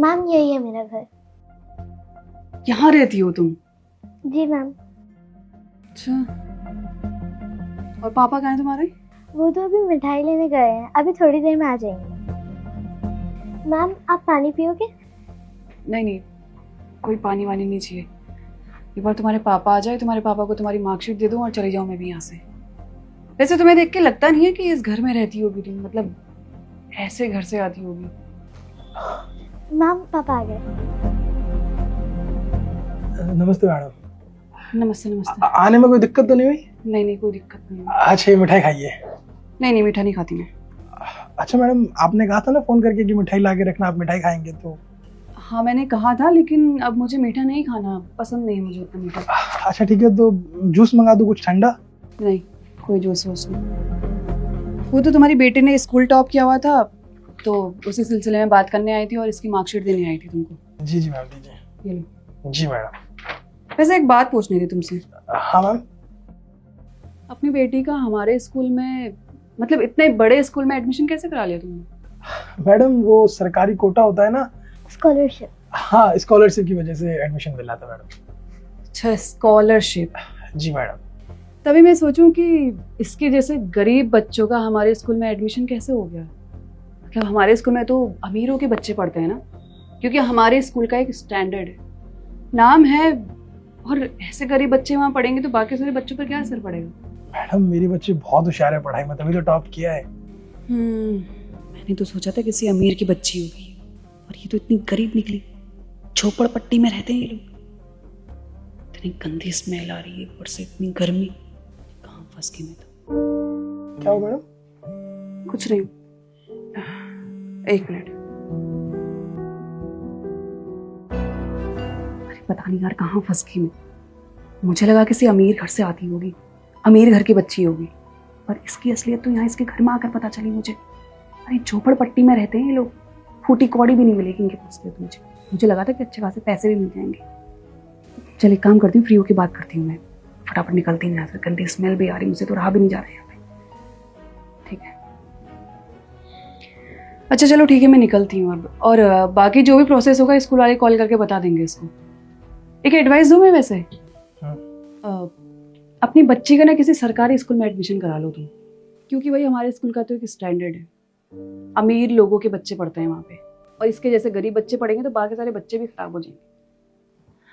Ma'am यही है मेरा घर। यहाँ रहती हो तुम? जी मैम। अच्छा, और पापा कहाँ हैं तुम्हारे? वो तो अभी मिठाई लेने गए हैं, अभी थोड़ी देर में आ जाएंगे। मैम आप पानी पियोगे? नहीं नहीं, कोई पानी वानी नहीं चाहिए। एक बार तुम्हारे पापा आ जाए, तुम्हारे पापा को तुम्हारी मार्कशीट दे दूं और चले जाऊं मैं भी यहाँ से। वैसे तुम्हें देख के लगता नहीं है कि इस घर में रहती होगी तुम, मतलब ऐसे घर से आती होगी। मैम पापा आ गए। नमस्ते मैडम। नमस्ते नमस्ते। आने में कोई दिक्कत तो नहीं हुई? नहीं नहीं, कोई दिक्कत नहीं। अच्छा, ये मिठाई खाइए। नहीं नहीं, मीठा नहीं खाती मैं। अच्छा मैडम, आपने कहा था ना फोन करके कि मिठाई ला के रखना, आप मिठाई खाएंगे तो। हाँ मैंने कहा था, लेकिन अब मुझे मीठा नहीं खाना, पसंद नहीं है मुझे उतना मीठा। अच्छा ठीक है, तो जूस मंगा दूं कुछ ठंडा? नहीं, कोई जूस वूस नहीं। वो तो तुम्हारी बेटी ने स्कूल टॉप किया हुआ था, तो उसी सिलसिले में बात करने आई थी और इसकी मार्कशीट देने आई थी तुमको। जी जी मैम, दीजिए। ये लो। जी मैडम। वैसे एक बात पूछनी थी तुमसे। हाँ मैम। अपनी बेटी का हमारे स्कूल में, मतलब इतने बड़े स्कूल में एडमिशन कैसे करा लिया तुमने? मैडम वो सरकारी कोटा होता है ना, स्कॉलरशिप। हाँ स्कॉलरशिप की वजह से एडमिशन मिला था मैडम। अच्छा, स्कॉलरशिप। जी मैडम। तभी मैं सोचूं कि इसके जैसे गरीब बच्चों का हमारे स्कूल में एडमिशन कैसे हो गया। मतलब हमारे स्कूल में तो अमीरों के बच्चे पढ़ते हैं ना, क्योंकि हमारे स्कूल का एक स्टैंडर्ड है, नाम है, और ऐसे गरीब बच्चे वहाँ पढ़ेंगे तो बाकी सारे बच्चों पर क्या असर पड़ेगा? मैडम मेरी बच्ची बहुत होशियार है पढ़ाई में, तभी तो टॉप किया है। मैंने तो सोचा था किसी अमीर की बच्ची होगी, और ये तो इतनी गरीब निकली। झोपड़पट्टी में रहते हैं ये लोग। इतनी गंदी स्मेल आ रही है, ऊपर से इतनी गर्मी, कहाँ फंस गई मैं तो। क्या हो मैडम? कुछ नहीं, एक मिनट। अरे पता नहीं यार कहाँ फंस गई मैं। मुझे लगा किसी अमीर घर से आती होगी, अमीर घर की बच्ची होगी, पर इसकी असलियत तो यहाँ इसके घर में आकर पता चली मुझे। अरे झोपड़पट्टी में रहते हैं ये लोग, फूटी कौड़ी भी नहीं मिलेगी इनके पास तो। मुझे लगा था कि अच्छे खासे पैसे भी मिल जाएंगे। चल एक काम करती हूँ, फ्री होके बात करती हूँ मैं, फटाफट निकलती हूँ यहाँ से। गंदी स्मेल भी आ रही, मुझे तो रहा भी नहीं जा रहा है यहाँ पे। ठीक है, अच्छा चलो ठीक है, मैं निकलती हूँ अब। और बाकी जो भी प्रोसेस होगा स्कूल वाले कॉल करके बता देंगे इसको। एक एडवाइस दूँ मैं वैसे, अपनी बच्ची का ना किसी सरकारी स्कूल में एडमिशन करा लो तुम, क्योंकि भाई हमारे स्कूल का तो एक स्टैंडर्ड है, अमीर लोगों के बच्चे पढ़ते हैं वहाँ पे, और इसके जैसे गरीब बच्चे पढ़ेंगे तो बाकी सारे बच्चे भी खराब हो जाएंगे।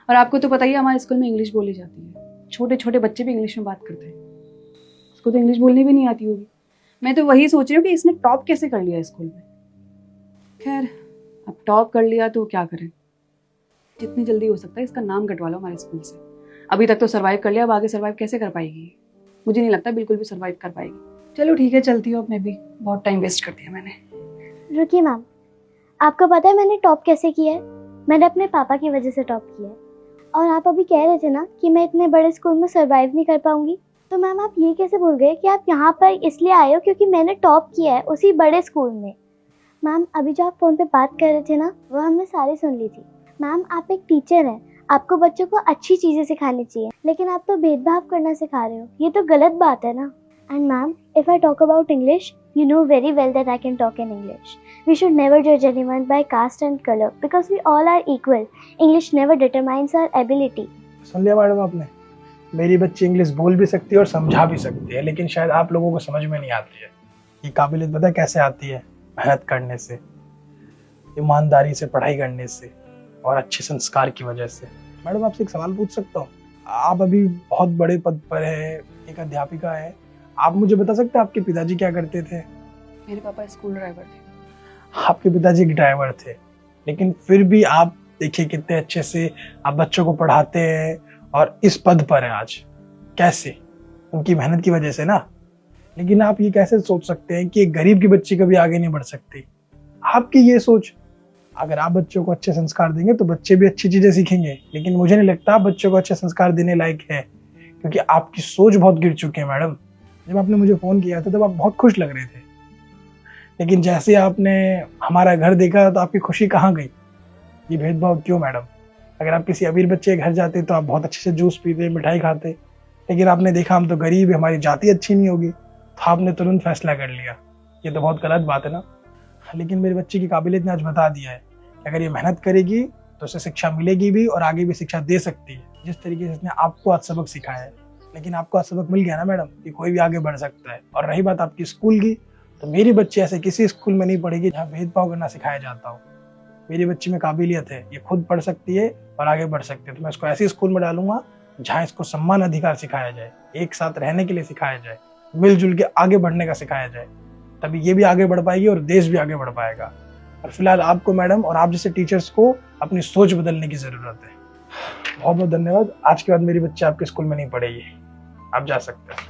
और आपको तो पता ही है हमारे स्कूल में इंग्लिश बोली जाती है, छोटे छोटे बच्चे भी इंग्लिश में बात करते हैं, उसको तो इंग्लिश बोलनी भी नहीं आती होगी। मैं तो वही सोच रही हूँ कि इसने टॉप कैसे कर लिया स्कूल में। खैर अब टॉप कर लिया तो क्या करें, जितनी जल्दी हो सकता है इसका नाम कटवा लो हमारे स्कूल से। अभी तक तो सर्वाइव कर लिया, अब आगे सर्वाइव कैसे कर पाएगी? मुझे नहीं लगता बिल्कुल भी सर्वाइव कर पाएगी। चलो ठीक है, चलती हूँ अब मैं भी, बहुत टाइम वेस्ट कर दिया मैंने। रुकिए मैम, आपको पता है मैंने टॉप कैसे किया है? मैंने अपने पापा की वजह से टॉप किया है। और आप अभी कह रहे थे ना कि मैं इतने बड़े स्कूल में सर्वाइव नहीं कर पाऊंगी, तो मैम आप ये कैसे भूल गए कि आप यहाँ पर इसलिए आए हो क्योंकि मैंने टॉप किया है उसी बड़े स्कूल में। मैम अभी जो आप फ़ोन पे बात कर रहे थे ना, वो हमने सारी सुन ली थी। मैम आप एक टीचर हैं, आपको बच्चों को अच्छी चीज़ें सिखानी चाहिए, लेकिन आप तो भेदभाव करना सिखा रहे हो, ये तो गलत बात है ना। And ma'am if I talk about English, you know very well that I can talk in English. We should never judge anyone by caste and color because we all are equal. English never determines our ability. सुन लिया madam आपने? मेरी बच्ची English बोल भी सकती है और समझा भी सकती है, लेकिन शायद आप लोगों को समझ में नहीं आती है। ये काबिलियत पता है कैसे आती है? मेहनत करने से, ईमानदारी से पढ़ाई करने से, और अच्छे संस्कार की वजह से। मैडम आपसे एक सवाल पूछ सकता हूँ? आप अभी बहुत बड़े पद पर है, एक अध्यापिका है, आप मुझे बता सकते हैं आपके पिताजी क्या करते थे? मेरे पापा स्कूल ड्राइवर थे। आपके पिताजी ड्राइवर थे, लेकिन फिर भी आप देखिए कितने अच्छे से आप बच्चों को पढ़ाते हैं और इस पद पर हैं आज। कैसे? उनकी मेहनत की वजह से ना। लेकिन आप ये कैसे सोच सकते हैं कि एक गरीब की बच्ची कभी आगे नहीं बढ़ सकती? आपकी ये सोच, अगर आप बच्चों को अच्छे संस्कार देंगे तो बच्चे भी अच्छी चीजें सीखेंगे, लेकिन मुझे नहीं लगता आप बच्चों को अच्छे संस्कार देने लायक है, क्योंकि आपकी सोच बहुत गिर चुकी है। मैडम जब आपने मुझे फ़ोन किया था तब आप बहुत खुश लग रहे थे, लेकिन जैसे आपने हमारा घर देखा तो आपकी खुशी कहाँ गई? ये भेदभाव क्यों मैडम? अगर आप किसी अमीर बच्चे के घर जाते तो आप बहुत अच्छे से जूस पीते, मिठाई खाते, लेकिन आपने देखा हम तो गरीब है, हमारी जाति अच्छी नहीं होगी, तो आपने तुरंत फैसला कर लिया। ये तो बहुत गलत बात है ना। लेकिन मेरी बच्ची की काबिलियत ने आज बता दिया है कि अगर ये मेहनत करेगी तो उसे शिक्षा मिलेगी भी और आगे भी शिक्षा दे सकती है, जिस तरीके से इसने आपको आज सबक सिखाया है। लेकिन आपको आज सबक मिल गया ना मैडम कि कोई भी आगे बढ़ सकता है। और रही बात आपकी स्कूल की, तो मेरी बच्ची ऐसे किसी स्कूल में नहीं पढ़ेगी जहाँ भेदभाव करना सिखाया जाता हो। मेरी बच्ची में काबिलियत है, ये खुद पढ़ सकती है और आगे बढ़ सकती है। तो मैं इसको ऐसे स्कूल में डालूंगा जहाँ इसको सम्मान अधिकार सिखाया जाए, एक साथ रहने के लिए सिखाया जाए, मिलजुल के आगे बढ़ने का सिखाया जाए। तभी ये भी आगे बढ़ पाएगी और देश भी आगे बढ़ पाएगा। और फिलहाल आपको मैडम और आप जैसे टीचर्स को अपनी सोच बदलने की जरूरत है। बहुत बहुत धन्यवाद। आज के बाद मेरी बच्ची आपके स्कूल में नहीं पढ़ेगी, आप जा सकते हैं।